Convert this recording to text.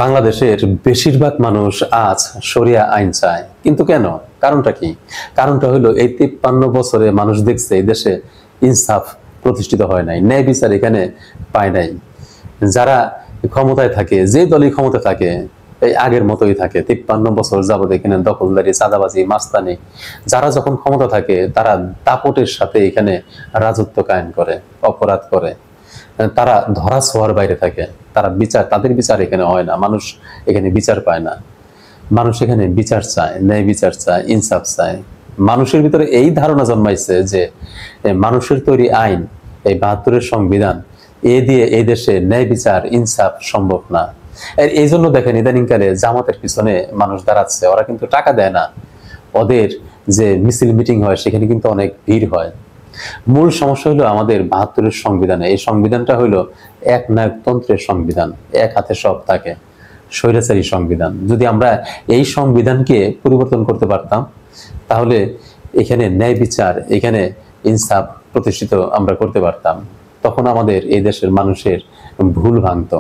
বাংলাদেশের বেশিরভাগ মানুষ আজ শরিয়া আইন চায়, কিন্তু কেন? কারণটা কি? কারণটা হলো এই 53 বছরে মানুষ দেখছে এই দেশে ইনসাফ প্রতিষ্ঠিত হয় নাই, ন্যায় বিচার এখানে পায় নাই। যারা ক্ষমতায় থাকে, যে দলই ক্ষমতায় থাকে এই আগের মতোই থাকে। 53 বছর যাবত এখানে দখলদারি, চাঁদাবাজি, মাস্তানি, যারা যখন ক্ষমতা থাকে তারা দাপটের সাথে এখানে রাজত্ব কায়েম করে, অপরাধ করে, তারা ধরা ছোঁয়ার বাইরে থাকে। তারা বিচার, তাদের বিচার এখানে হয় না, মানুষ এখানে বিচার পায় না। মানুষ এখানে বিচার চায়, ন্যায় বিচার চায়, ইনসাফ চায়। মানুষের ভিতরে এই ধারণা জন্মাইছে যে মানুষের তৈরি আইন, এই 72-এর সংবিধান, এ দিয়ে এই দেশে ন্যায় বিচার, ইনসাফ সম্ভব না। এই জন্য দেখেন ইদানিংকালে জামাতের পিছনে মানুষ দাঁড়াচ্ছে। ওরা কিন্তু টাকা দেয় না, ওদের যে মিছিল মিটিং হয় সেখানে কিন্তু অনেক ভিড় হয়। মূল সমস্যা হলো আমাদের 72-এর সংবিধানে। এই সংবিধানটা হলো এক নায়কতন্ত্রের সংবিধান, এক হাতে সব থাকে, স্বৈরাচারী সংবিধান। যদি আমরা এই সংবিধানকে পরিবর্তন করতে পারতাম তাহলে এখানে ন্যায় বিচার, এখানে ইনসাফ প্রতিষ্ঠিত আমরা করতে পারতাম। তখন আমাদের এই দেশের মানুষের ভুল ভাঙতো।